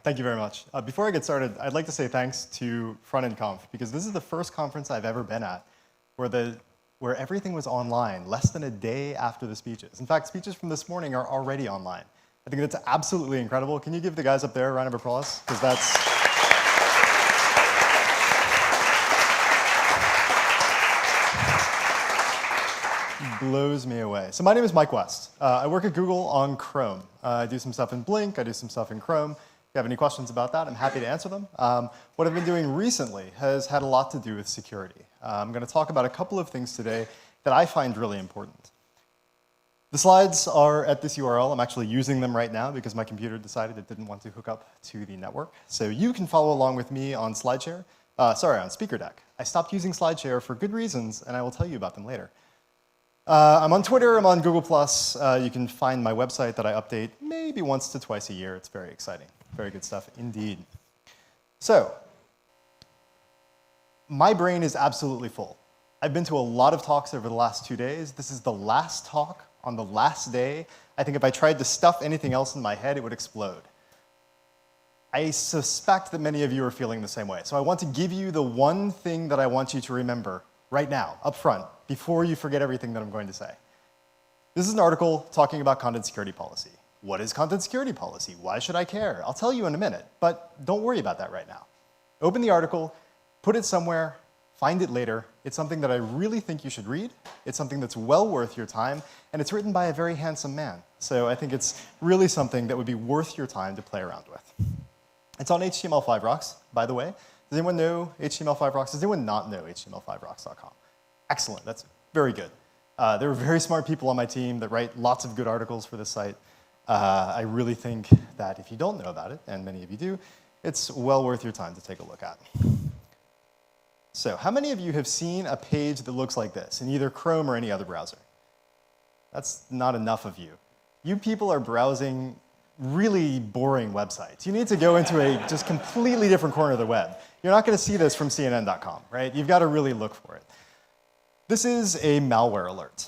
Thank you very much. Before I get started, I'd like to say thanks to Frontend Conf, because this is the first conference I've ever been at where everything was online less than a day after the speeches. In fact, speeches from this morning are already online. I think that's absolutely incredible. Can you give the guys up there a round of applause? Because that's... blows me away. So my name is Mike West. I work at Google on Chrome. I do some stuff in Blink. I do some stuff in Chrome. If you have any questions about that, I'm happy to answer them. What I've been doing recently has had a lot to do with security. I'm going to talk about a couple of things today that I find really important. The slides are at this URL. I'm actually using them right now because my computer decided it didn't want to hook up to the network. So you can follow along with me on SlideShare. On SpeakerDeck. I stopped using SlideShare for good reasons, and I will tell you about them later. I'm on Twitter, I'm on Google+. You can find my website that I update maybe once to twice a year. It's very exciting. Very good stuff indeed. So, my brain is absolutely full. I've been to a lot of talks over the last 2 days. This is the last talk on the last day. I think if I tried to stuff anything else in my head, it would explode. I suspect that many of you are feeling the same way. So I want to give you the one thing that I want you to remember right now, up front, before you forget everything that I'm going to say. This is an article talking about content security policy. What is content security policy? Why should I care? I'll tell you in a minute, but don't worry about that right now. Open the article, put it somewhere, find it later. It's something that I really think you should read. It's something that's well worth your time, and it's written by a very handsome man. So I think it's really something that would be worth your time to play around with. It's on HTML5 Rocks, by the way. Does anyone know HTML5 Rocks? Does anyone not know HTML5rocks.com? Excellent, that's very good. There are very smart people on my team that write lots of good articles for this site. I really think that if you don't know about it, and many of you do, it's well worth your time to take a look at. So how many of you have seen a page that looks like this in either Chrome or any other browser? That's not enough of you. You people are browsing really boring websites. You need to go into a just completely different corner of the web. You're not going to see this from CNN.com, right? You've got to really look for it. This is a malware alert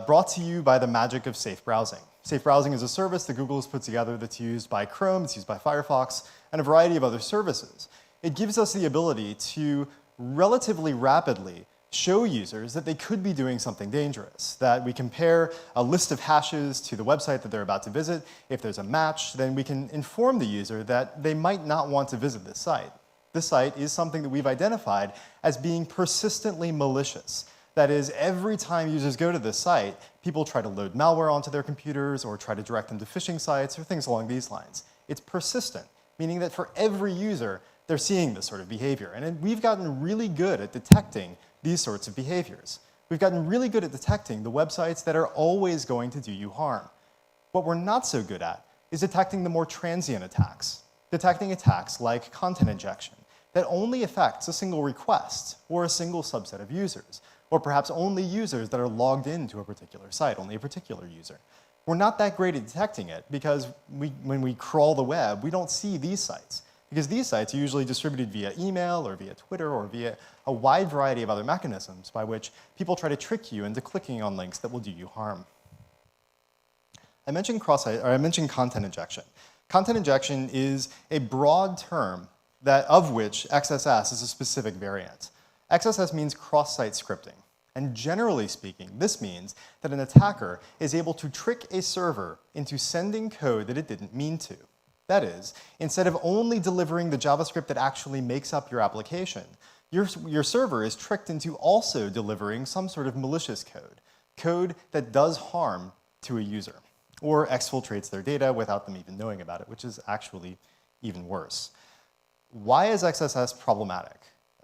brought to you by the magic of safe browsing. Safe browsing is a service that Google has put together that's used by Chrome, it's used by Firefox, and a variety of other services. It gives us the ability to relatively rapidly show users that they could be doing something dangerous, that we compare a list of hashes to the website that they're about to visit. If there's a match, then we can inform the user that they might not want to visit this site. This site is something that we've identified as being persistently malicious. That is, every time users go to this site, people try to load malware onto their computers or try to direct them to phishing sites or things along these lines. It's persistent, meaning that for every user, they're seeing this sort of behavior. And we've gotten really good at detecting these sorts of behaviors. We've gotten really good at detecting the websites that are always going to do you harm. What we're not so good at is detecting the more transient attacks, detecting attacks like content injection that only affects a single request or a single subset of users, or perhaps only users that are logged into a particular site, only a particular user. We're not that great at detecting it because when we crawl the web, we don't see these sites. Because these sites are usually distributed via email or via Twitter or via a wide variety of other mechanisms by which people try to trick you into clicking on links that will do you harm. I mentioned content injection. Content injection is a broad term of which XSS is a specific variant. XSS means cross-site scripting. And generally speaking, this means that an attacker is able to trick a server into sending code that it didn't mean to. That is, instead of only delivering the JavaScript that actually makes up your application, your server is tricked into also delivering some sort of malicious code that does harm to a user, or exfiltrates their data without them even knowing about it, which is actually even worse. Why is XSS problematic?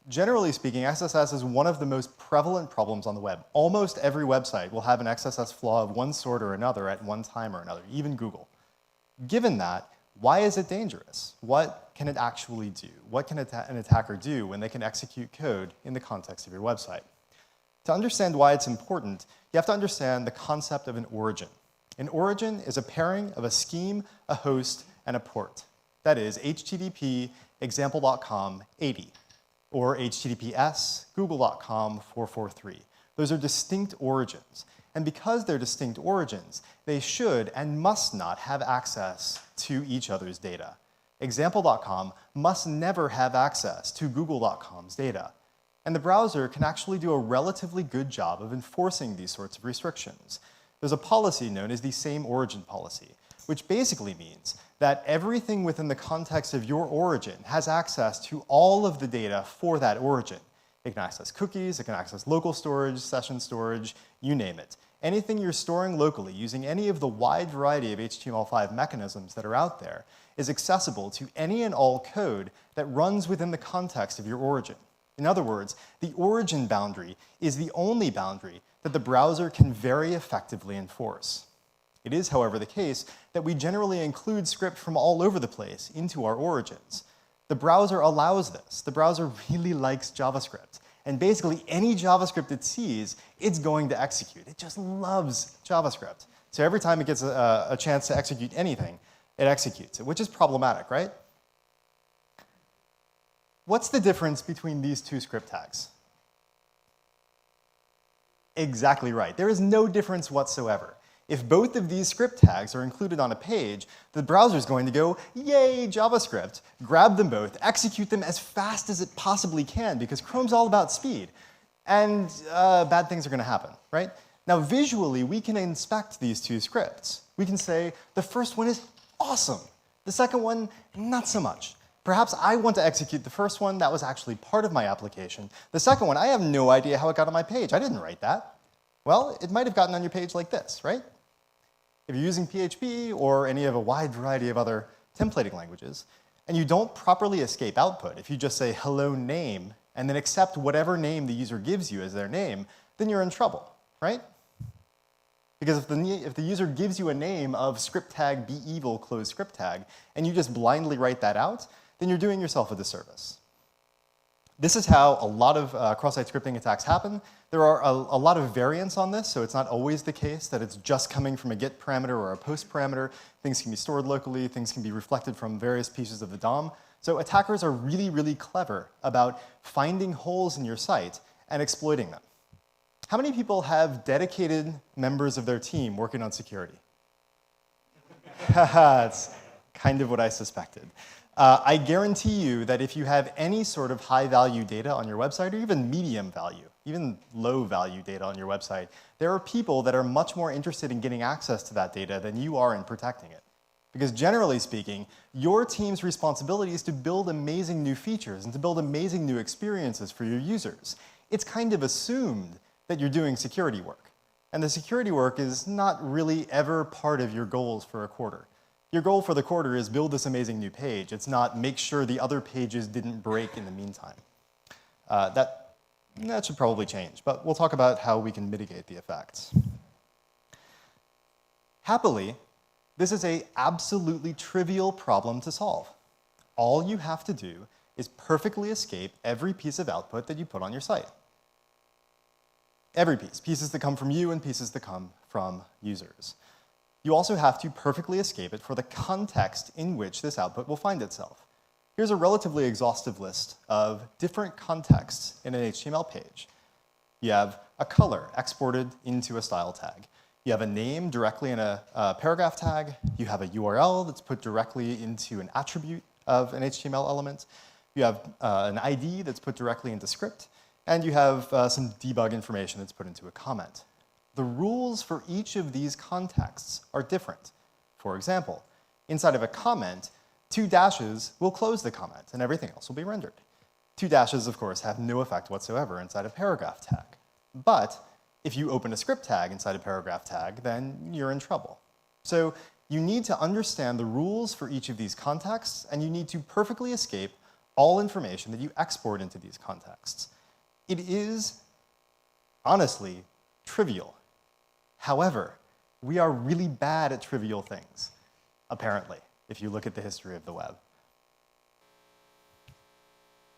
Generally speaking, XSS is one of the most prevalent problems on the web. Almost every website will have an XSS flaw of one sort or another at one time or another, even Google. Given that, why is it dangerous? What can it actually do? What can an attacker do when they can execute code in the context of your website? To understand why it's important, you have to understand the concept of an origin. An origin is a pairing of a scheme, a host, and a port. That is HTTP example.com 80, or HTTPS google.com 443. Those are distinct origins. And because they're distinct origins, they should and must not have access to each other's data. Example.com must never have access to Google.com's data. And the browser can actually do a relatively good job of enforcing these sorts of restrictions. There's a policy known as the same origin policy, which basically means that everything within the context of your origin has access to all of the data for that origin. It can access cookies, it can access local storage, session storage, you name it. Anything you're storing locally using any of the wide variety of HTML5 mechanisms that are out there is accessible to any and all code that runs within the context of your origin. In other words, the origin boundary is the only boundary that the browser can very effectively enforce. It is, however, the case that we generally include script from all over the place into our origins. The browser allows this. The browser really likes JavaScript. And basically, any JavaScript it sees, it's going to execute. It just loves JavaScript. So every time it gets a chance to execute anything, it executes it, which is problematic, right? What's the difference between these two script tags? Exactly right. There is no difference whatsoever. If both of these script tags are included on a page, the browser is going to go, yay, JavaScript, grab them both, execute them as fast as it possibly can, because Chrome's all about speed. And bad things are going to happen, right? Now, visually, we can inspect these two scripts. We can say, the first one is awesome. The second one, not so much. Perhaps I want to execute the first one. That was actually part of my application. The second one, I have no idea how it got on my page. I didn't write that. Well, it might have gotten on your page like this, right? If you're using PHP or any of a wide variety of other templating languages, and you don't properly escape output, if you just say hello name and then accept whatever name the user gives you as their name, then you're in trouble, right? Because if the user gives you a name of script tag be evil close script tag, and you just blindly write that out, then you're doing yourself a disservice. This is how a lot of cross-site scripting attacks happen. There are a lot of variants on this, so it's not always the case that it's just coming from a get parameter or a post parameter. Things can be stored locally, things can be reflected from various pieces of the DOM. So attackers are really, really clever about finding holes in your site and exploiting them. How many people have dedicated members of their team working on security? That's kind of what I suspected. I guarantee you that if you have any sort of high-value data on your website, or even medium value, even low-value data on your website, there are people that are much more interested in getting access to that data than you are in protecting it. Because generally speaking, your team's responsibility is to build amazing new features and to build amazing new experiences for your users. It's kind of assumed that you're doing security work. And the security work is not really ever part of your goals for a quarter. Your goal for the quarter is build this amazing new page. It's not make sure the other pages didn't break in the meantime. That should probably change, but we'll talk about how we can mitigate the effects. Happily, this is an absolutely trivial problem to solve. All you have to do is perfectly escape every piece of output that you put on your site. Every piece, pieces that come from you and pieces that come from users. You also have to perfectly escape it for the context in which this output will find itself. Here's a relatively exhaustive list of different contexts in an HTML page. You have a color exported into a style tag. You have a name directly in a paragraph tag. You have a URL that's put directly into an attribute of an HTML element. You have an ID that's put directly into script. And you have some debug information that's put into a comment. The rules for each of these contexts are different. For example, inside of a comment, 2 dashes will close the comment, and everything else will be rendered. 2 dashes, of course, have no effect whatsoever inside a paragraph tag. But if you open a script tag inside a paragraph tag, then you're in trouble. So you need to understand the rules for each of these contexts, and you need to perfectly escape all information that you export into these contexts. It is, honestly, trivial. However, we are really bad at trivial things, apparently, if you look at the history of the web.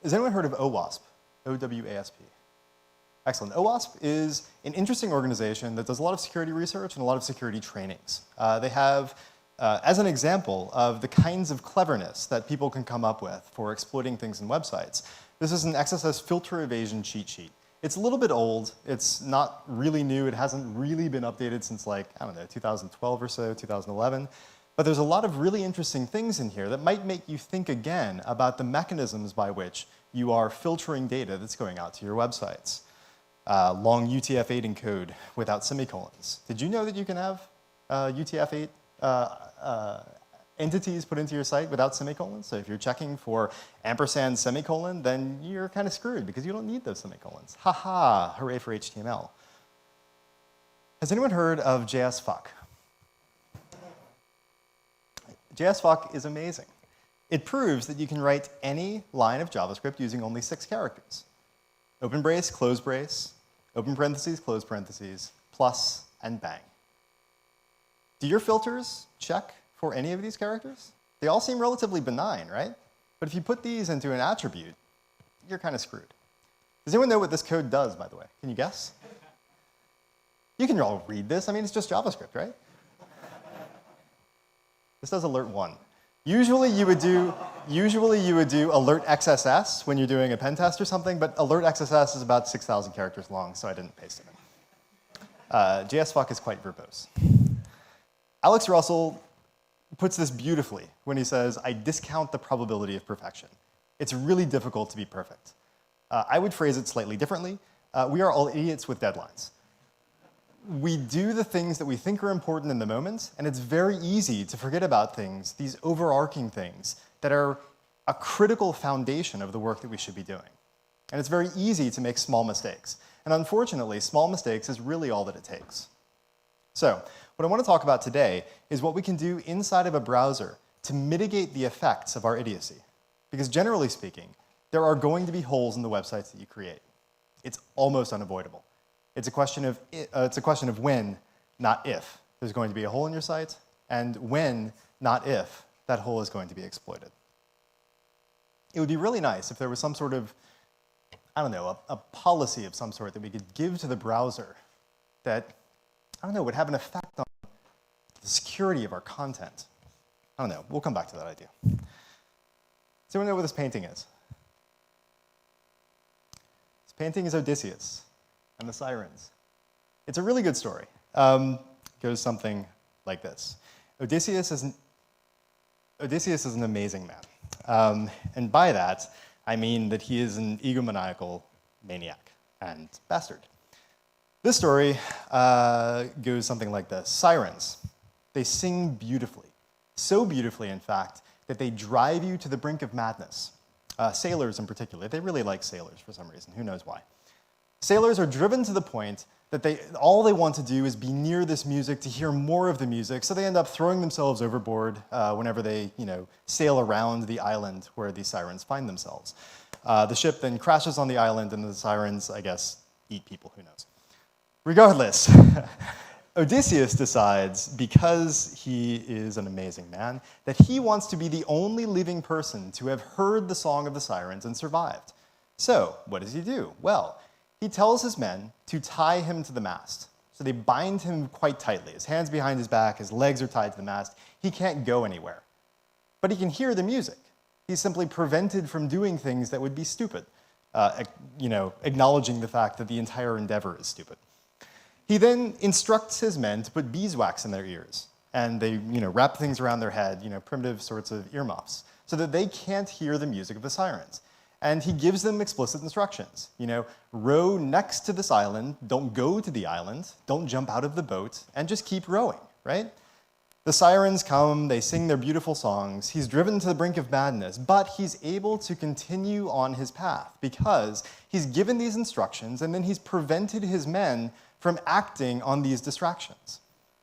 Has anyone heard of OWASP? O-W-A-S-P. Excellent. OWASP is an interesting organization that does a lot of security research and a lot of security trainings. They have, as an example of the kinds of cleverness that people can come up with for exploiting things in websites, this is an XSS filter evasion cheat sheet. It's a little bit old. It's not really new. It hasn't really been updated since, like, I don't know, 2012 or so, 2011. But there's a lot of really interesting things in here that might make you think again about the mechanisms by which you are filtering data that's going out to your websites. Long UTF-8 encode without semicolons. Did you know that you can have UTF-8 entities put into your site without semicolons? So if you're checking for ampersand semicolon, then you're kind of screwed because you don't need those semicolons. Ha, hooray for HTML. Has anyone heard of JSFuck? JSFuck is amazing. It proves that you can write any line of JavaScript using only 6 characters. Open brace, close brace, open parentheses, close parentheses, plus, and bang. Do your filters check for any of these characters? They all seem relatively benign, right? But if you put these into an attribute, you're kind of screwed. Does anyone know what this code does, by the way? Can you guess? You can all read this. I mean, it's just JavaScript, right? This does alert 1. Usually you would do alert XSS when you're doing a pen test or something, but alert XSS is about 6,000 characters long, so I didn't paste it in. JSFuck is quite verbose. Alex Russell puts this beautifully when he says, I discount the probability of perfection. It's really difficult to be perfect. I would phrase it slightly differently. We are all idiots with deadlines. We do the things that we think are important in the moment, and it's very easy to forget about things, these overarching things, that are a critical foundation of the work that we should be doing. And it's very easy to make small mistakes. And unfortunately, small mistakes is really all that it takes. So, what I want to talk about today is what we can do inside of a browser to mitigate the effects of our idiocy. Because generally speaking, there are going to be holes in the websites that you create. It's almost unavoidable. It's a question of when, not if, there's going to be a hole in your site, and when, not if, that hole is going to be exploited. It would be really nice if there was some sort of, I don't know, a policy of some sort that we could give to the browser that, I don't know, would have an effect on the security of our content. I don't know. We'll come back to that idea. Does anyone know what this painting is? This painting is Odysseus and the Sirens. It's a really good story. It goes something like this. Odysseus is an amazing man. And by that, I mean that he is an egomaniacal maniac and bastard. This story goes something like this. Sirens, they sing beautifully. So beautifully, in fact, that they drive you to the brink of madness. Sailors in particular, they really like sailors for some reason, who knows why. Sailors are driven to the point that all they want to do is be near this music, to hear more of the music, so they end up throwing themselves overboard whenever they sail around the island where these sirens find themselves. The ship then crashes on the island, and the sirens, I guess, eat people, who knows. Regardless, Odysseus decides, because he is an amazing man, that he wants to be the only living person to have heard the song of the sirens and survived. So, what does he do? Well, he tells his men to tie him to the mast. So they bind him quite tightly. His hands behind his back, his legs are tied to the mast. He can't go anywhere. But he can hear the music. He's simply prevented from doing things that would be stupid, acknowledging the fact that the entire endeavor is stupid. He then instructs his men to put beeswax in their ears, and they wrap things around their head, primitive sorts of earmuffs, so that they can't hear the music of the sirens. And he gives them explicit instructions. Row next to this island, don't go to the island, don't jump out of the boat, and just keep rowing, right? The sirens come, they sing their beautiful songs. He's driven to the brink of madness, but he's able to continue on his path because he's given these instructions, and then he's prevented his men from acting on these distractions.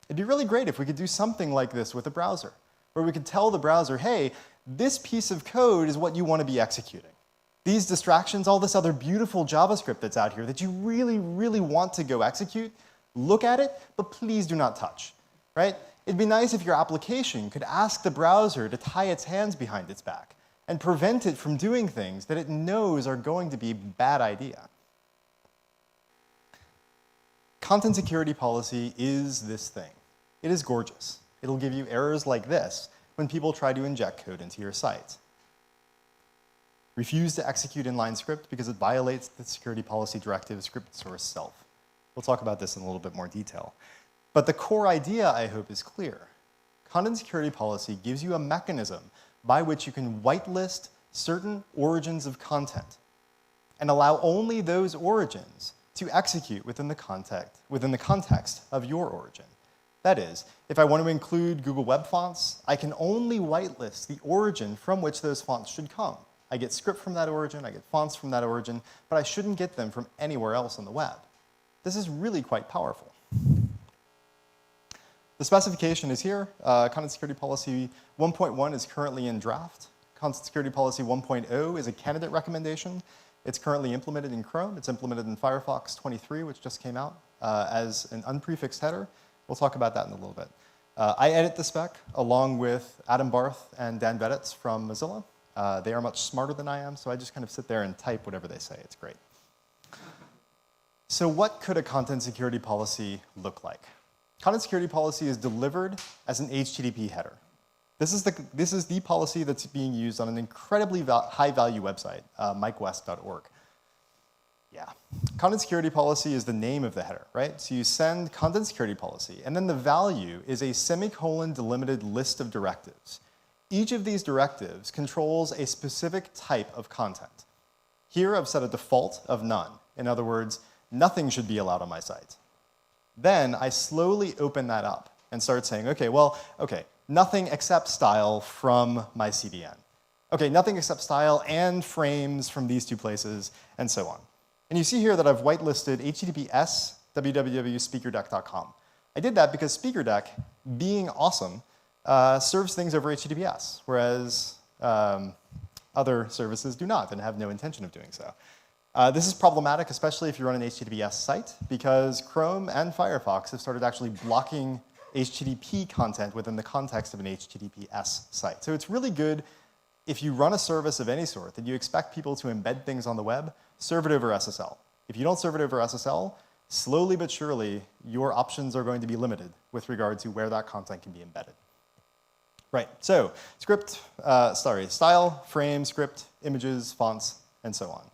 It'd be really great if we could do something like this with a browser, where we could tell the browser, hey, this piece of code is what you want to be executing. These distractions, all this other beautiful JavaScript that's out here that you really, really want to go execute, look at it, but please do not touch, right? It'd be nice if your application could ask the browser to tie its hands behind its back and prevent it from doing things that it knows are going to be a bad idea. Content security policy is this thing. It is gorgeous. It'll give you errors like this when people try to inject code into your site. Refuse to execute inline script because it violates the security policy directive script source self. We'll talk about this in a little bit more detail. But the core idea, I hope, is clear. content security policy gives you a mechanism by which you can whitelist certain origins of content and allow only those origins to execute within the context of your origin. That is, if I want to include Google Web Fonts, I can only whitelist the origin from which those fonts should come. I get script from that origin, I get fonts from that origin, but I shouldn't get them from anywhere else on the web. This is really quite powerful. The specification is here. Content Security Policy 1.1 is currently in draft. Content Security Policy 1.0 is a candidate recommendation. It's currently implemented in Chrome. It's implemented in Firefox 23, which just came out, as an unprefixed header. We'll talk about that in a little bit. I edit the spec along with Adam Barth and Dan Vedetz from Mozilla. They are much smarter than I am, so I just kind of sit there and type whatever they say. It's great. So what could a content security policy look like? Content security policy is delivered as an HTTP header. This is the policy that's being used on an incredibly high-value website, mikewest.org. Yeah. Content security policy is the name of the header, right? So you send content security policy, and then the value is a semicolon delimited list of directives. Each of these directives controls a specific type of content. Here I've set a default of none. In other words, nothing should be allowed on my site. Then I slowly open that up and start saying, okay, nothing except style from my CDN. Okay, nothing except style and frames from these two places, and so on. And you see here that I've whitelisted https www.speakerdeck.com. I did that because SpeakerDeck, being awesome, serves things over HTTPS, whereas other services do not and have no intention of doing so. This is problematic, especially if you run an HTTPS site, because Chrome and Firefox have started actually blocking HTTP content within the context of an HTTPS site. So it's really good if you run a service of any sort that you expect people to embed things on the web, serve it over SSL. If you don't serve it over SSL, slowly but surely, your options are going to be limited with regard to where that content can be embedded. Right, so style, frame, script, images, fonts, and so on.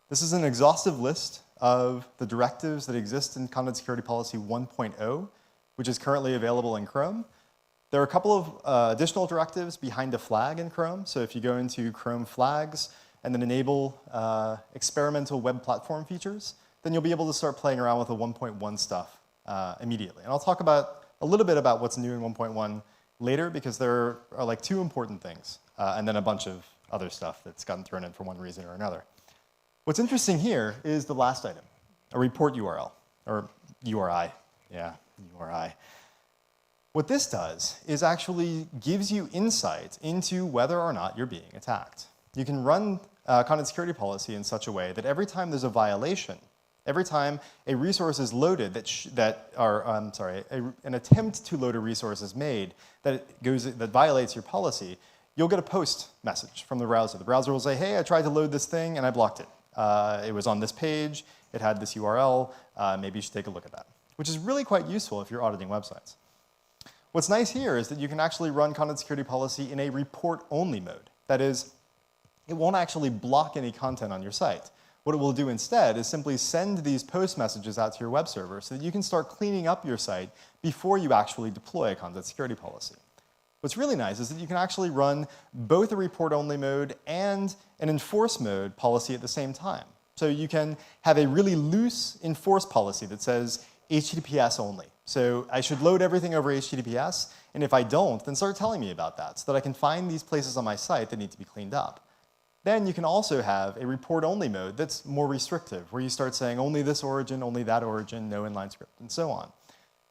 This is an exhaustive list of the directives that exist in Content Security Policy 1.0, which is currently available in Chrome. There are a couple of additional directives behind a flag in Chrome. So if you go into Chrome flags and then enable experimental web platform features, then you'll be able to start playing around with the 1.1 stuff immediately. And I'll talk about a little bit about what's new in 1.1 later, because there are like two important things, and then a bunch of other stuff that's gotten thrown in for one reason or another. What's interesting here is the last item, a report URL, or URI. Yeah, URI. What this does is actually gives you insight into whether or not you're being attacked. You can run content security policy in such a way that every time there's a violation, every time a resource is loaded an attempt to load a resource is made that violates your policy, you'll get a post message from the browser. The browser will say, hey, I tried to load this thing and I blocked it. It was on this page, it had this URL, maybe you should take a look at that, which is really quite useful if you're auditing websites. What's nice here is that you can actually run content security policy in a report-only mode. That is, it won't actually block any content on your site. What it will do instead is simply send these post messages out to your web server so that you can start cleaning up your site before you actually deploy a content security policy. What's really nice is that you can actually run both a report-only mode and an enforce mode policy at the same time. So you can have a really loose enforce policy that says HTTPS only. So I should load everything over HTTPS, and if I don't, then start telling me about that so that I can find these places on my site that need to be cleaned up. Then you can also have a report-only mode that's more restrictive, where you start saying only this origin, only that origin, no inline script, and so on.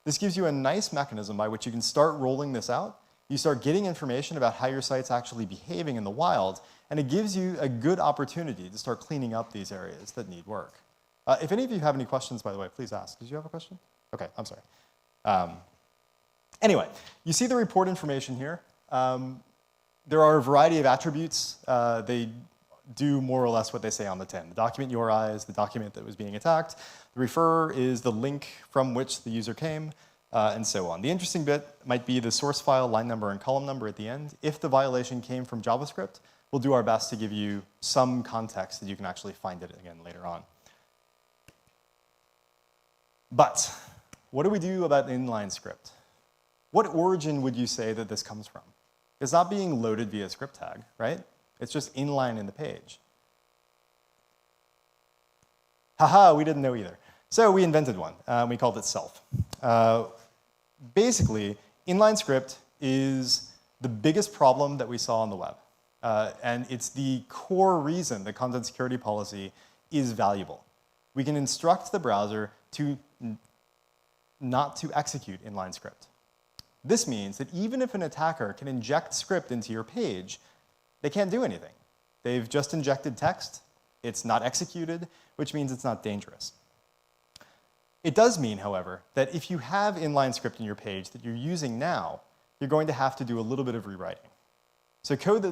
This gives you a nice mechanism by which you can start rolling this out. You start getting information about how your site's actually behaving in the wild, and it gives you a good opportunity to start cleaning up these areas that need work. If any of you have any questions, by the way, please ask. Did you have a question? Okay, I'm sorry. Anyway, you see the report information here. There are a variety of attributes. They do more or less what they say on the tin. The document URI is the document that was being attacked. The refer is the link from which the user came, and so on. The interesting bit might be the source file, line number, and column number at the end. If the violation came from JavaScript, we'll do our best to give you some context that you can actually find it again later on. But what do we do about inline script? What origin would you say that this comes from? It's not being loaded via script tag, right? It's just inline in the page. Haha, we didn't know either. So we invented one. We called it self. Basically, inline script is the biggest problem that we saw on the web. And it's the core reason that content security policy is valuable. We can instruct the browser to not to execute inline script. This means that even if an attacker can inject script into your page, they can't do anything. They've just injected text, it's not executed, which means it's not dangerous. It does mean, however, that if you have inline script in your page that you're using now, you're going to have to do a little bit of rewriting. So code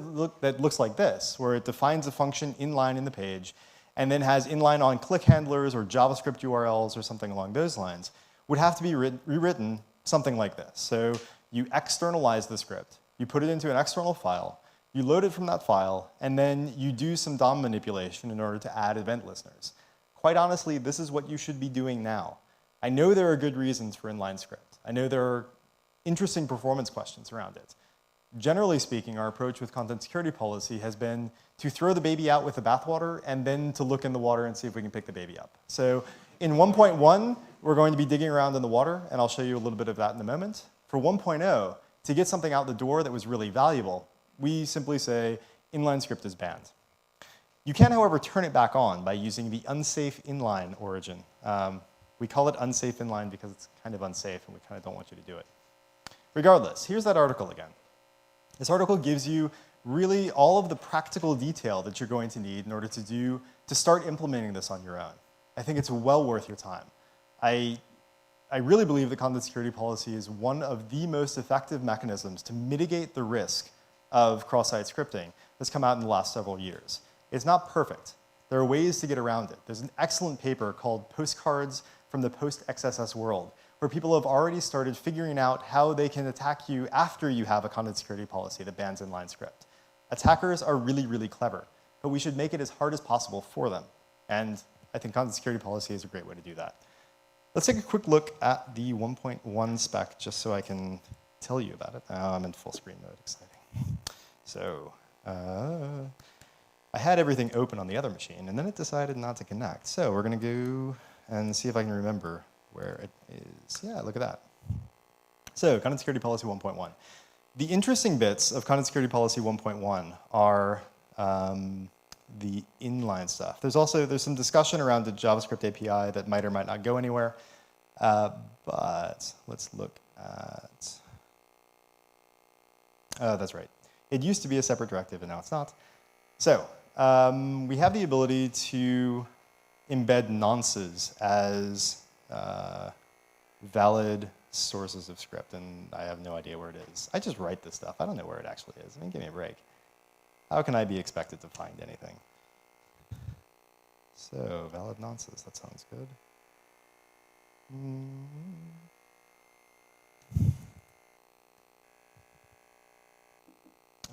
that looks like this, where it defines a function inline in the page, and then has inline on click handlers or JavaScript URLs or something along those lines, would have to be rewritten something like this. So you externalize the script, you put it into an external file, you load it from that file, and then you do some DOM manipulation in order to add event listeners. Quite honestly, this is what you should be doing now. I know there are good reasons for inline script. I know there are interesting performance questions around it. Generally speaking, our approach with content security policy has been to throw the baby out with the bathwater and then to look in the water and see if we can pick the baby up. So in 1.1, we're going to be digging around in the water, and I'll show you a little bit of that in a moment. For 1.0, to get something out the door that was really valuable, we simply say inline script is banned. You can, however, turn it back on by using the unsafe inline origin. We call it unsafe inline because it's kind of unsafe, and we kind of don't want you to do it. Regardless, here's that article again. This article gives you really all of the practical detail that you're going to need in order to start implementing this on your own. I think it's well worth your time. I really believe that content security policy is one of the most effective mechanisms to mitigate the risk of cross-site scripting that's come out in the last several years. It's not perfect. There are ways to get around it. There's an excellent paper called Postcards from the Post-XSS World, where people have already started figuring out how they can attack you after you have a content security policy that bans inline script. Attackers are really, really clever, but we should make it as hard as possible for them. And I think content security policy is a great way to do that. Let's take a quick look at the 1.1 spec just so I can tell you about it. I'm in full screen mode, exciting. So I had everything open on the other machine, and then it decided not to connect. So we're going to go and see if I can remember where it is. Yeah, look at that. So content security policy 1.1. The interesting bits of content security policy 1.1 are the inline stuff. There's some discussion around the JavaScript API that might or might not go anywhere. But let's look at, oh, that's right. It used to be a separate directive, and now it's not. So we have the ability to embed nonces as valid sources of script, and I have no idea where it is. I just write this stuff. I don't know where it actually is. I mean, give me a break. How can I be expected to find anything? So, valid nonces, that sounds good.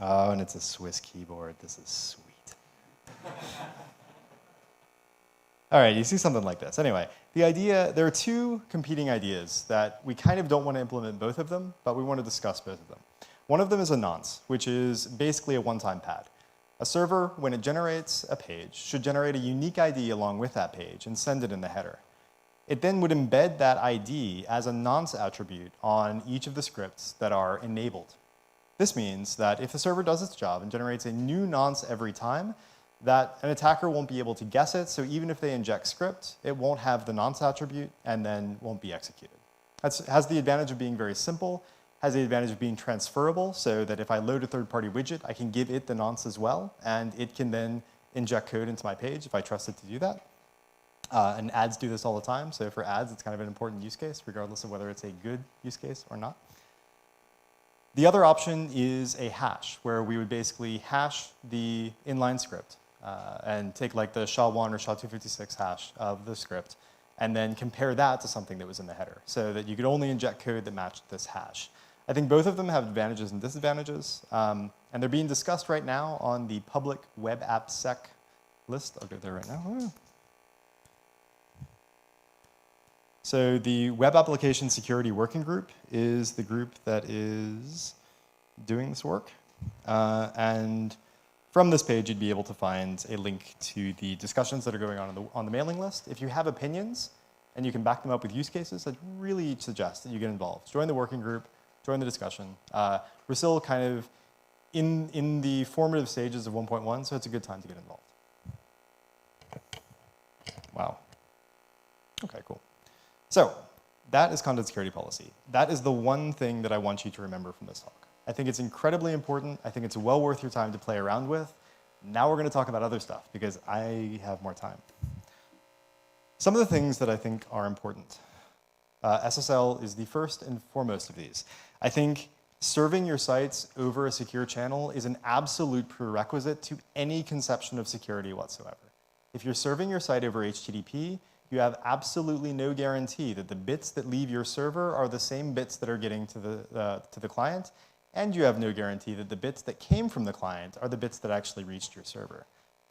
Oh, and it's a Swiss keyboard. This is sweet. All right, you see something like this. Anyway, the idea, there are two competing ideas that we kind of don't want to implement both of them, but we want to discuss both of them. One of them is a nonce, which is basically a one-time pad. A server, when it generates a page, should generate a unique ID along with that page and send it in the header. It then would embed that ID as a nonce attribute on each of the scripts that are enabled. This means that if the server does its job and generates a new nonce every time, that an attacker won't be able to guess it, so even if they inject script, it won't have the nonce attribute and then won't be executed. That has the advantage of being very simple, has the advantage of being transferable, so that if I load a third-party widget, I can give it the nonce as well, and it can then inject code into my page if I trust it to do that. And ads do this all the time, so for ads, it's kind of an important use case, regardless of whether it's a good use case or not. The other option is a hash, where we would basically hash the inline script and take like the SHA-1 or SHA-256 hash of the script, and then compare that to something that was in the header, so that you could only inject code that matched this hash. I think both of them have advantages and disadvantages, and they're being discussed right now on the public web app sec list. I'll go there right now. So the Web Application Security Working Group is the group that is doing this work. And from this page, you'd be able to find a link to the discussions that are going on the mailing list. If you have opinions and you can back them up with use cases, I'd really suggest that you get involved. Join the working group, join the discussion. We're still kind of in the formative stages of 1.1, so it's a good time to get involved. Wow. Okay, cool. So that is content security policy. That is the one thing that I want you to remember from this talk. I think it's incredibly important. I think it's well worth your time to play around with. Now we're going to talk about other stuff because I have more time. Some of the things that I think are important. SSL is the first and foremost of these. I think serving your sites over a secure channel is an absolute prerequisite to any conception of security whatsoever. If you're serving your site over HTTP, you have absolutely no guarantee that the bits that leave your server are the same bits that are getting to the client, and you have no guarantee that the bits that came from the client are the bits that actually reached your server.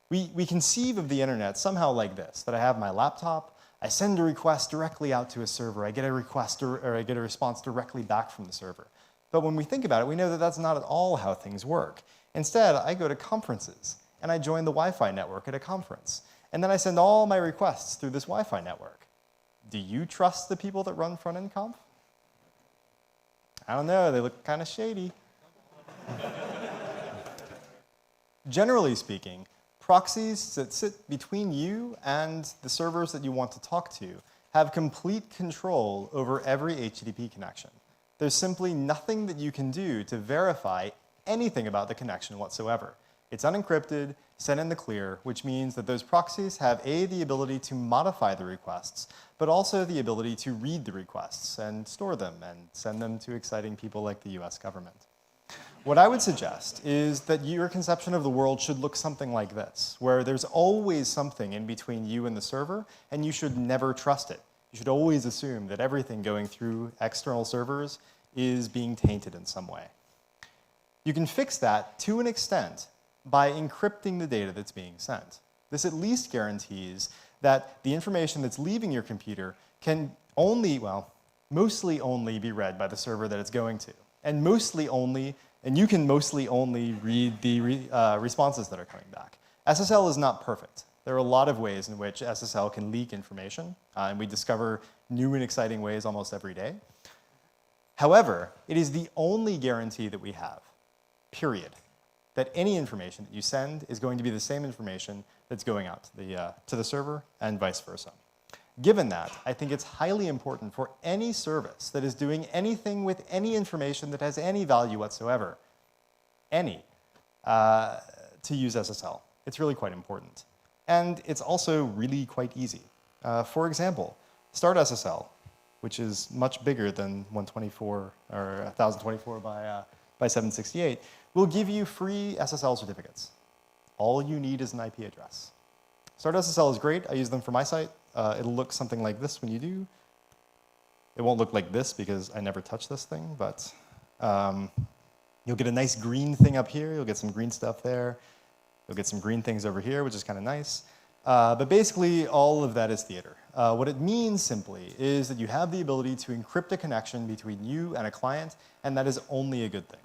We conceive of the internet somehow like this, that I have my laptop, I send a request directly out to a server, I get a request or I get a response directly back from the server. But when we think about it, we know that that's not at all how things work. Instead, I go to conferences, and I join the Wi-Fi network at a conference. And then I send all my requests through this Wi-Fi network. Do you trust the people that run Frontend Conf? I don't know, they look kind of shady. Generally speaking, proxies that sit between you and the servers that you want to talk to have complete control over every HTTP connection. There's simply nothing that you can do to verify anything about the connection whatsoever. It's unencrypted, sent in the clear, which means that those proxies have the ability to modify the requests, but also the ability to read the requests and store them and send them to exciting people like the US government. What I would suggest is that your conception of the world should look something like this, where there's always something in between you and the server, and you should never trust it. You should always assume that everything going through external servers is being tainted in some way. You can fix that to an extent by encrypting the data that's being sent. This at least guarantees that the information that's leaving your computer can only, well, mostly only be read by the server that it's going to. And you can mostly only read the responses that are coming back. SSL is not perfect. There are a lot of ways in which SSL can leak information, and we discover new and exciting ways almost every day. However, it is the only guarantee that we have, period, that any information that you send is going to be the same information that's going out to the server and vice versa. Given that, I think it's highly important for any service that is doing anything with any information that has any value whatsoever, to use SSL. It's really quite important. And it's also really quite easy. For example, Start SSL, which is much bigger than 124 or 1024 by 768, will give you free SSL certificates. All you need is an IP address. Start SSL is great. I use them for my site. It'll look something like this when you do. It won't look like this because I never touch this thing, but you'll get a nice green thing up here. You'll get some green stuff there. You'll get some green things over here, which is kind of nice. But basically, all of that is theater. What it means simply is that you have the ability to encrypt a connection between you and a client, and that is only a good thing.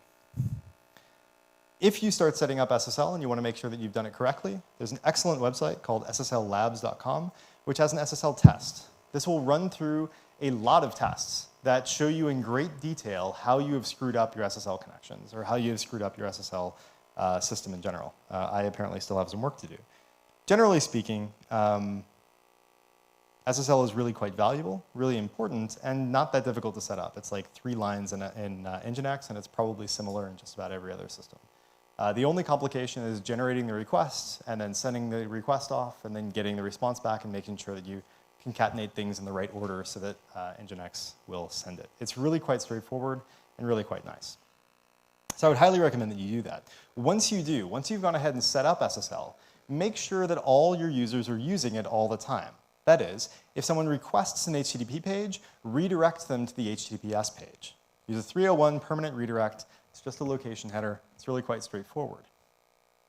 If you start setting up SSL and you want to make sure that you've done it correctly, there's an excellent website called sslabs.com, which has an SSL test. This will run through a lot of tests that show you in great detail how you have screwed up your SSL connections or how you have screwed up your SSL system in general. I apparently still have some work to do. Generally speaking, SSL is really quite valuable, really important, and not that difficult to set up. It's like 3 lines in Nginx, and it's probably similar in just about every other system. The only complication is generating the request and then sending the request off and then getting the response back and making sure that you concatenate things in the right order so that Nginx will send it. It's really quite straightforward and really quite nice. So I would highly recommend that you do that. Once you've gone ahead and set up SSL, make sure that all your users are using it all the time. That is, if someone requests an HTTP page, redirect them to the HTTPS page. Use a 301 permanent redirect. It's just a location header. It's really quite straightforward.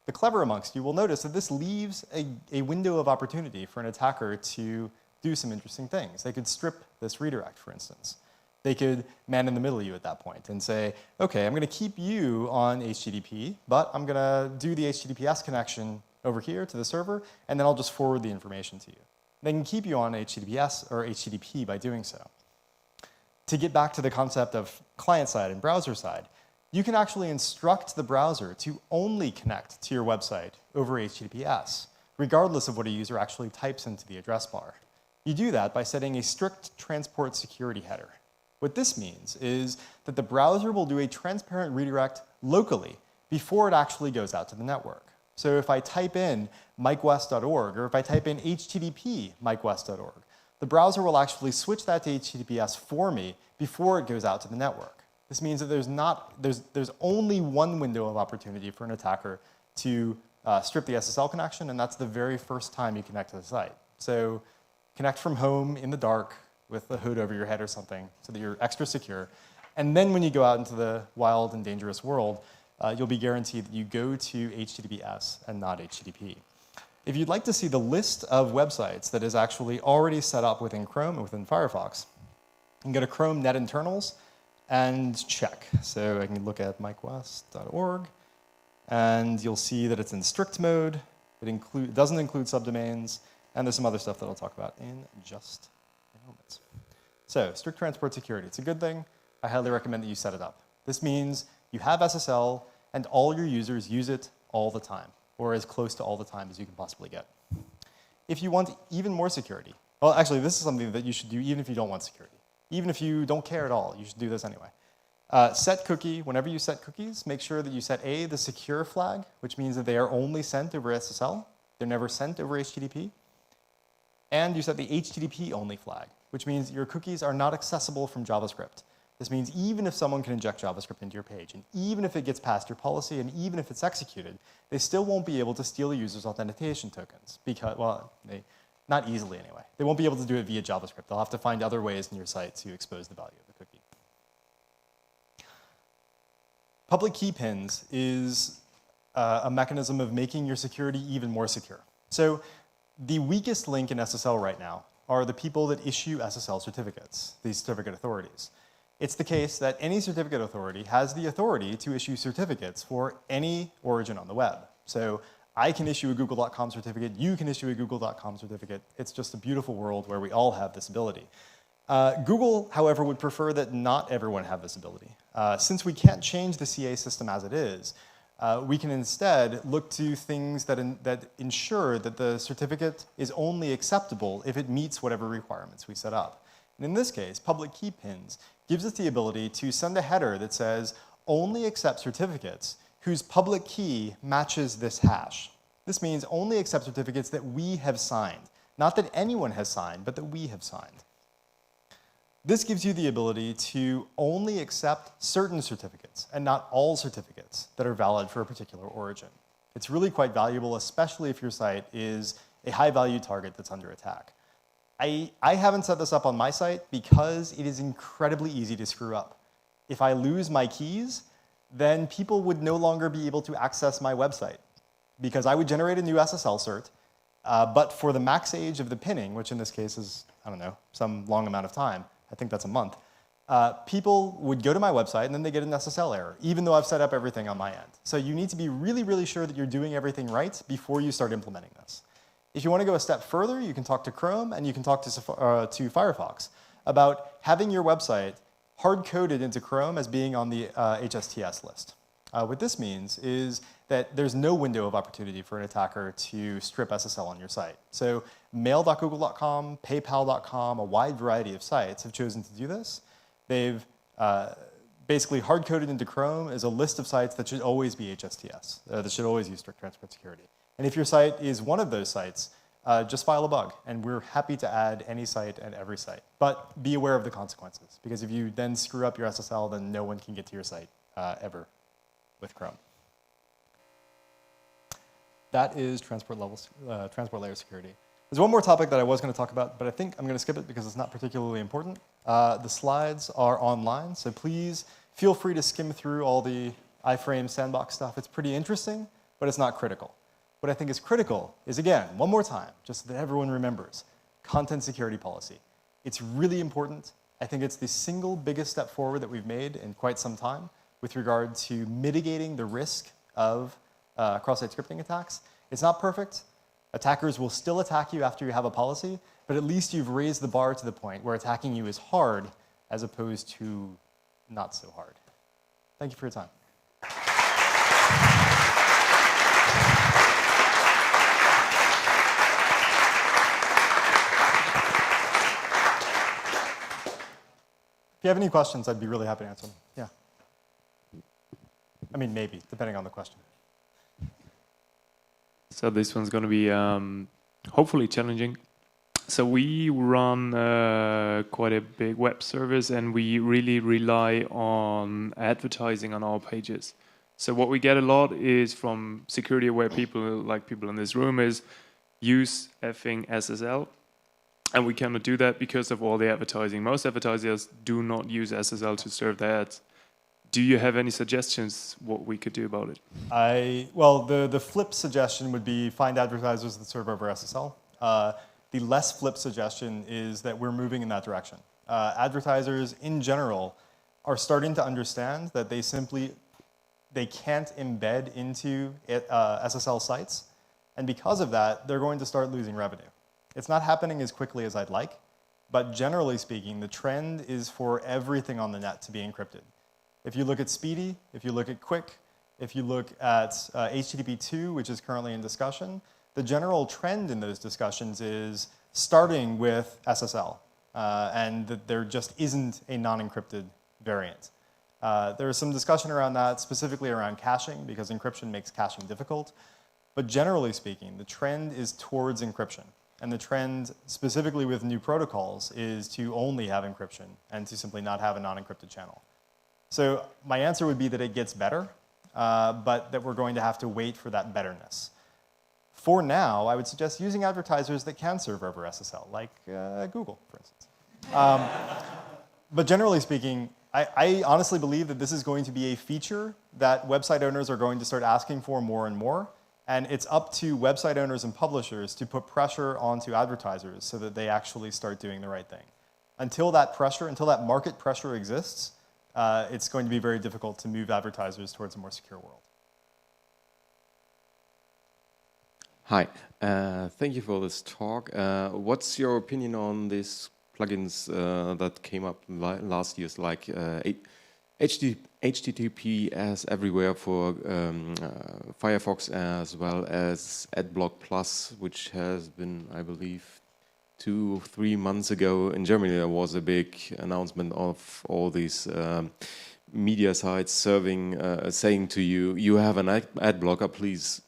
The clever amongst you will notice that this leaves a window of opportunity for an attacker to do some interesting things. They could strip this redirect, for instance. They could man in the middle you at that point and say, okay, I'm going to keep you on HTTP, but I'm going to do the HTTPS connection over here to the server, and then I'll just forward the information to you. They can keep you on HTTPS or HTTP by doing so. To get back to the concept of client side and browser side, you can actually instruct the browser to only connect to your website over HTTPS, regardless of what a user actually types into the address bar. You do that by setting a strict transport security header. What this means is that the browser will do a transparent redirect locally before it actually goes out to the network. So if I type in mikewest.org, or if I type in http mikewest.org, the browser will actually switch that to HTTPS for me before it goes out to the network. This means that there's only one window of opportunity for an attacker to strip the SSL connection, and that's the very first time you connect to the site. So connect from home in the dark with a hood over your head or something so that you're extra secure. And then when you go out into the wild and dangerous world, you'll be guaranteed that you go to HTTPS and not HTTP. If you'd like to see the list of websites that is actually already set up within Chrome and within Firefox, you can go to Chrome Net Internals and check. So I can look at mikewest.org, and you'll see that it's in strict mode. It doesn't include subdomains, and there's some other stuff that I'll talk about in just a moment. So strict transport security, it's a good thing. I highly recommend that you set it up. This means you have SSL, and all your users use it all the time, or as close to all the time as you can possibly get. If you want even more security, well, actually, this is something that you should do even if you don't want security. Even if you don't care at all, you should do this anyway. Set cookie. Whenever you set cookies, make sure that you set the secure flag, which means that they are only sent over SSL. They're never sent over HTTP. And you set the HTTP only flag, which means your cookies are not accessible from JavaScript. This means even if someone can inject JavaScript into your page, and even if it gets past your policy, and even if it's executed, they still won't be able to steal a user's authentication tokens. Because, well, not easily anyway. They won't be able to do it via JavaScript. They'll have to find other ways in your site to expose the value of the cookie. Public key pins is a mechanism of making your security even more secure. So the weakest link in SSL right now are the people that issue SSL certificates, these certificate authorities. It's the case that any certificate authority has the authority to issue certificates for any origin on the web. So I can issue a google.com certificate, you can issue a google.com certificate. It's just a beautiful world where we all have this ability. Google, however, would prefer that not everyone have this ability. Since we can't change the CA system as it is, we can instead look to things that ensure that the certificate is only acceptable if it meets whatever requirements we set up. And in this case, public key pins gives us the ability to send a header that says, only accept certificates whose public key matches this hash. This means only accept certificates that we have signed. Not that anyone has signed, but that we have signed. This gives you the ability to only accept certain certificates and not all certificates that are valid for a particular origin. It's really quite valuable, especially if your site is a high-value target that's under attack. I haven't set this up on my site because it is incredibly easy to screw up. If I lose my keys, then people would no longer be able to access my website because I would generate a new SSL cert, but for the max age of the pinning, which in this case is, I don't know, some long amount of time, I think that's a month, people would go to my website and then they get an SSL error, even though I've set up everything on my end. So you need to be really, really sure that you're doing everything right before you start implementing this. If you want to go a step further, you can talk to Chrome and you can talk to Firefox about having your website hard-coded into Chrome as being on the HSTS list. What this means is that there's no window of opportunity for an attacker to strip SSL on your site. So mail.google.com, paypal.com, a wide variety of sites have chosen to do this. They've basically hard-coded into Chrome as a list of sites that should always be HSTS, that should always use strict transport security. And if your site is one of those sites, just file a bug, and we're happy to add any site and every site. But be aware of the consequences, because if you then screw up your SSL, then no one can get to your site ever with Chrome. That is transport layer security. There's one more topic that I was going to talk about, but I think I'm going to skip it because it's not particularly important. The slides are online, so please feel free to skim through all the iframe sandbox stuff. It's pretty interesting, but it's not critical. What I think is critical is, again, one more time, just so that everyone remembers, content security policy. It's really important. I think it's the single biggest step forward that we've made in quite some time with regard to mitigating the risk of cross-site scripting attacks. It's not perfect. Attackers will still attack you after you have a policy, but at least you've raised the bar to the point where attacking you is hard as opposed to not so hard. Thank you for your time. If you have any questions, I'd be really happy to answer them. Yeah. I mean, maybe, depending on the question. So this one's going to be hopefully challenging. So we run quite a big web service, and we really rely on advertising on our pages. So what we get a lot is from security-aware people, like people in this room, is use effing SSL. And we cannot do that because of all the advertising. Most advertisers do not use SSL to serve their ads. Do you have any suggestions what we could do about it? Well, the flip suggestion would be find advertisers that serve over SSL. The less flip suggestion is that we're moving in that direction. Advertisers in general are starting to understand that they can't embed into SSL sites. And because of that, they're going to start losing revenue. It's not happening as quickly as I'd like, but generally speaking, the trend is for everything on the net to be encrypted. If you look at Speedy, if you look at Quick, if you look at HTTP 2, which is currently in discussion, the general trend in those discussions is starting with SSL, and that there just isn't a non-encrypted variant. There is some discussion around that, specifically around caching, because encryption makes caching difficult. But generally speaking, the trend is towards encryption. And the trend, specifically with new protocols, is to only have encryption and to simply not have a non-encrypted channel. So my answer would be that it gets better, but that we're going to have to wait for that betterness. For now, I would suggest using advertisers that can serve over SSL, like Google, for instance. But generally speaking, I honestly believe that this is going to be a feature that website owners are going to start asking for more and more. And it's up to website owners and publishers to put pressure onto advertisers so that they actually start doing the right thing. Until that market pressure exists, it's going to be very difficult to move advertisers towards a more secure world. Hi, thank you for this talk. What's your opinion on these plugins that came up last year, like HTTPS everywhere for Firefox, as well as AdBlock Plus, which has been, I believe, 2 or 3 months ago in Germany. There was a big announcement of all these media sites saying to you, you have an ad blocker, please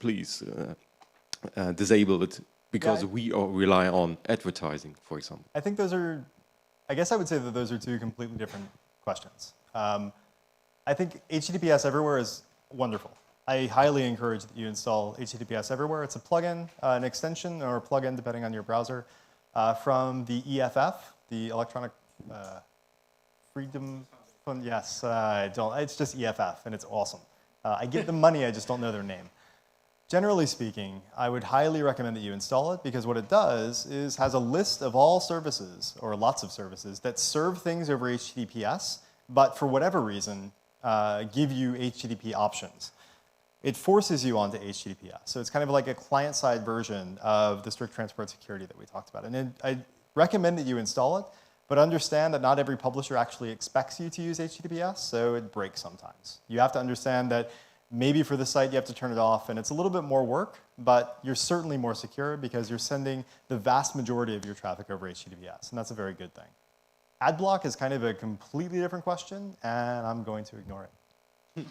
disable it, because we rely on advertising, for example. I think I guess I would say that those are two completely different questions. I think HTTPS Everywhere is wonderful. I highly encourage that you install HTTPS Everywhere. It's a plugin, an extension, or a plugin, depending on your browser, from the EFF, the Electronic Freedom Fund. Yes, it's just EFF, and it's awesome. I give them money, I just don't know their name. Generally speaking, I would highly recommend that you install it, because what it does is has a list of all services, or lots of services, that serve things over HTTPS, but for whatever reason, give you HTTP options. It forces you onto HTTPS. So it's kind of like a client-side version of the strict transport security that we talked about. And I recommend that you install it, but understand that not every publisher actually expects you to use HTTPS, so it breaks sometimes. You have to understand that maybe for this site you have to turn it off, and it's a little bit more work, but you're certainly more secure because you're sending the vast majority of your traffic over HTTPS, and that's a very good thing. AdBlock is kind of a completely different question, and I'm going to ignore it.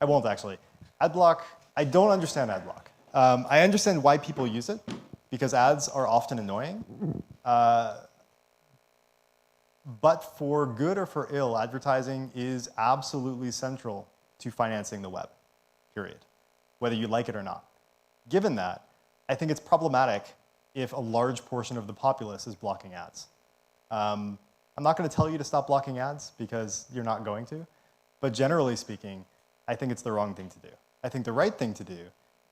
I won't actually. AdBlock, I don't understand AdBlock. I understand why people use it, because ads are often annoying. But for good or for ill, advertising is absolutely central to financing the web, period, whether you like it or not. Given that, I think it's problematic if a large portion of the populace is blocking ads. I'm not going to tell you to stop blocking ads, because you're not going to. But generally speaking, I think it's the wrong thing to do. I think the right thing to do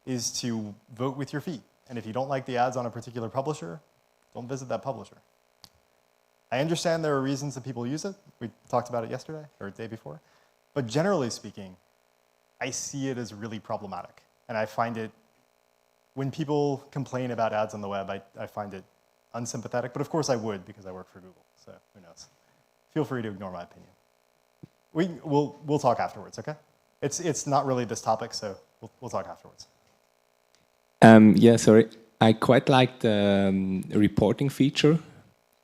is to vote with your feet And if you don't like the ads on a particular publisher, don't visit that publisher. I understand there are reasons that people use it. We talked about it yesterday or the day before. But generally speaking, I see it as really problematic. And I find it, when people complain about ads on the web, I find it unsympathetic. But of course I would, because I work for Google. So who knows? Feel free to ignore my opinion. We'll talk afterwards, okay? It's not really this topic, so we'll talk afterwards. Yeah, sorry. I quite like the reporting feature,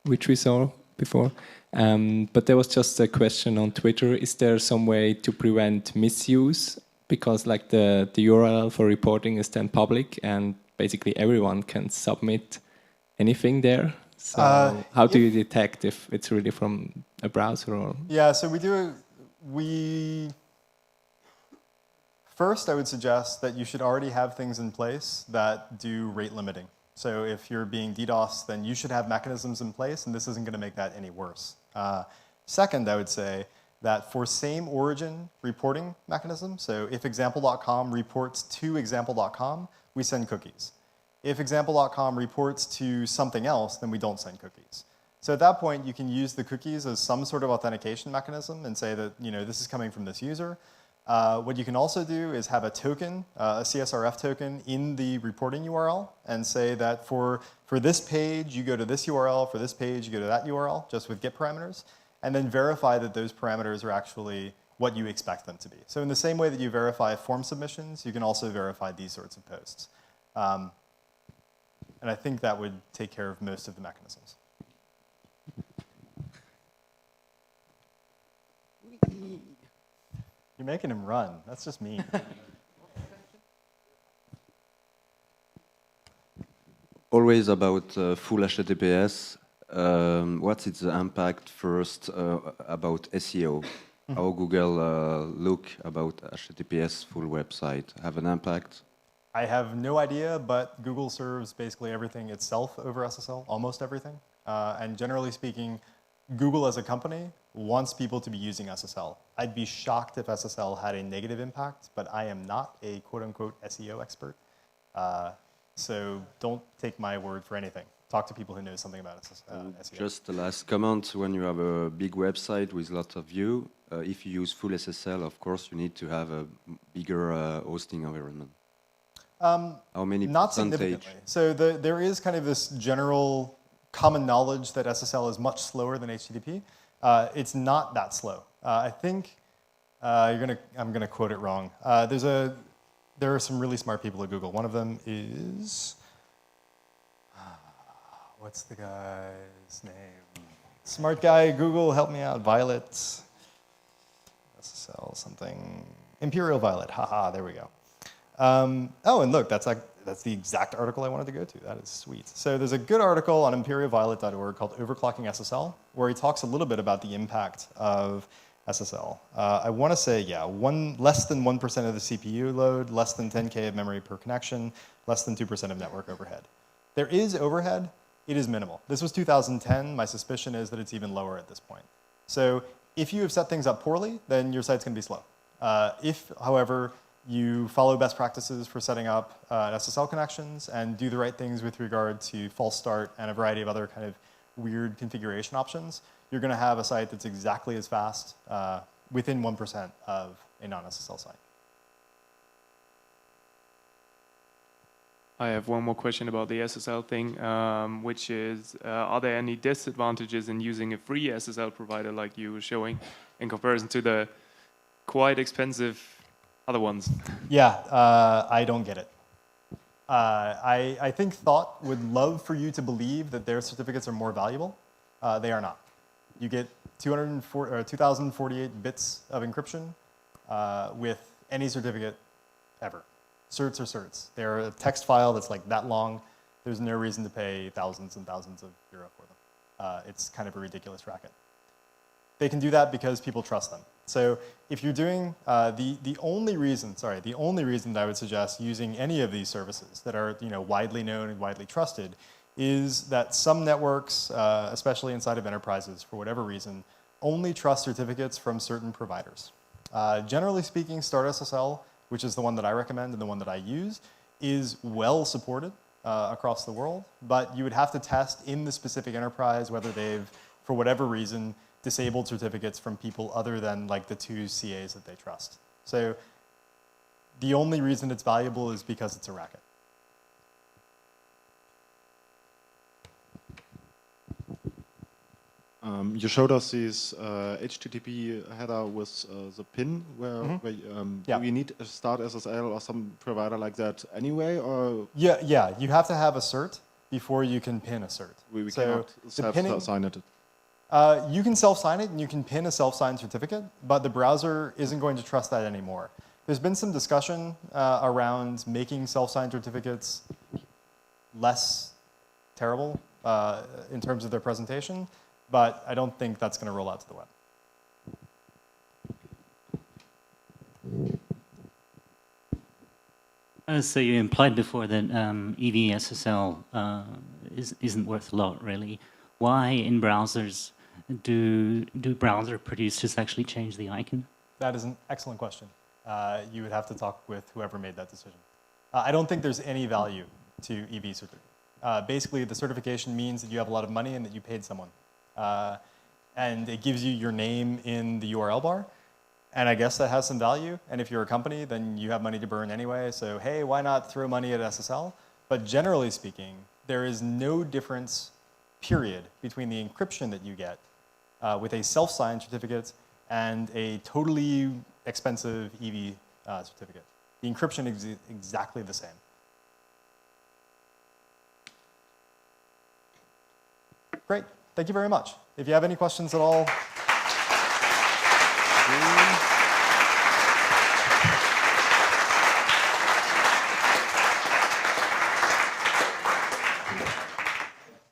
which we saw before. But there was just a question on Twitter. Is there some way to prevent misuse? Because like the URL for reporting is then public, and basically everyone can submit anything there. So how do you detect if it's really from a browser? Or? Yeah, so First, I would suggest that you should already have things in place that do rate limiting. So if you're being DDoS, then you should have mechanisms in place, and this isn't going to make that any worse. Second, I would say that for same origin reporting mechanism, so if example.com reports to example.com, we send cookies. If example.com reports to something else, then we don't send cookies. So at that point, you can use the cookies as some sort of authentication mechanism and say that this is coming from this user. What you can also do is have a token, a CSRF token, in the reporting URL and say that for this page, you go to this URL, for this page, you go to that URL, just with GET parameters, and then verify that those parameters are actually what you expect them to be. So in the same way that you verify form submissions, you can also verify these sorts of posts. And I think that would take care of most of the mechanisms. You're making him run. That's just mean. Always about full HTTPS. What's its impact first about SEO? How Google look about HTTPS full website have an impact? I have no idea, but Google serves basically everything itself over SSL, almost everything. And generally speaking, Google as a company wants people to be using SSL. I'd be shocked if SSL had a negative impact, but I am not a quote-unquote SEO expert. So don't take my word for anything. Talk to people who know something about SEO. Just the last comment, when you have a big website with lots of view, if you use full SSL, of course, you need to have a bigger hosting environment. How many Not percentage? significantly. So there is kind of this general common knowledge that SSL is much slower than HTTP. It's not that slow. I think I'm gonna quote it wrong. There are some really smart people at Google. One of them is what's the guy's name? Smart guy at Google, help me out. Violet SSL something. Imperial Violet. Haha, there we go. Oh, and look, that's the exact article I wanted to go to. That is sweet. So there's a good article on imperialviolet.org called Overclocking SSL, where he talks a little bit about the impact of SSL. I want to say, yeah, less than 1% of the CPU load, less than 10K of memory per connection, less than 2% of network overhead. There is overhead. It is minimal. This was 2010. My suspicion is that it's even lower at this point. So if you have set things up poorly, then your site's going to be slow. If, however, you follow best practices for setting up SSL connections and do the right things with regard to false start and a variety of other kind of weird configuration options, you're going to have a site that's exactly as fast within 1% of a non-SSL site. I have one more question about the SSL thing, which is, are there any disadvantages in using a free SSL provider like you were showing in comparison to the quite expensive other ones? Yeah, I don't get it. I think Thought would love for you to believe that their certificates are more valuable. They are not. You get 2,048 bits of encryption with any certificate ever. Certs are certs. They're a text file that's like that long. There's no reason to pay thousands and thousands of euro for them. It's kind of a ridiculous racket. They can do that because people trust them. So if you're doing the only reason that I would suggest using any of these services that are widely known and widely trusted is that some networks, especially inside of enterprises, for whatever reason, only trust certificates from certain providers. Generally speaking, StartSSL, which is the one that I recommend and the one that I use, is well supported. across the world, but you would have to test in the specific enterprise whether they've, for whatever reason, disabled certificates from people other than like the 2 CAs that they trust. So the only reason it's valuable is because it's a racket. You showed us this HTTP header with the pin. Yeah. Do we need a start SSL or some provider like that anyway, or Yeah, you have to have a cert before you can pin a cert. we So cannot the pinning- self-sign it? You can self-sign it and you can pin a self-signed certificate, but the browser isn't going to trust that anymore. There's been some discussion around making self-signed certificates less terrible in terms of their presentation, but I don't think that's going to roll out to the web. So you implied before that EVSSL isn't worth a lot, really. Why in browsers do browser producers actually change the icon? That is an excellent question. You would have to talk with whoever made that decision. I don't think there's any value to EV certificate. Basically, the certification means that you have a lot of money and that you paid someone. And it gives you your name in the URL bar. And I guess that has some value. And if you're a company, then you have money to burn anyway. So hey, why not throw money at SSL? But generally speaking, there is no difference, period, between the encryption that you get with a self-signed certificate and a totally expensive EV certificate. The encryption is exactly the same. Great. Thank you very much. If you have any questions at all,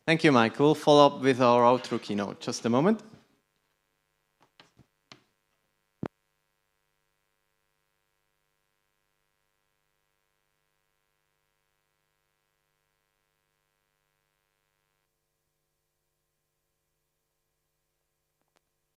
Thank you, Mike. We'll follow up with our outro keynote. Just a moment.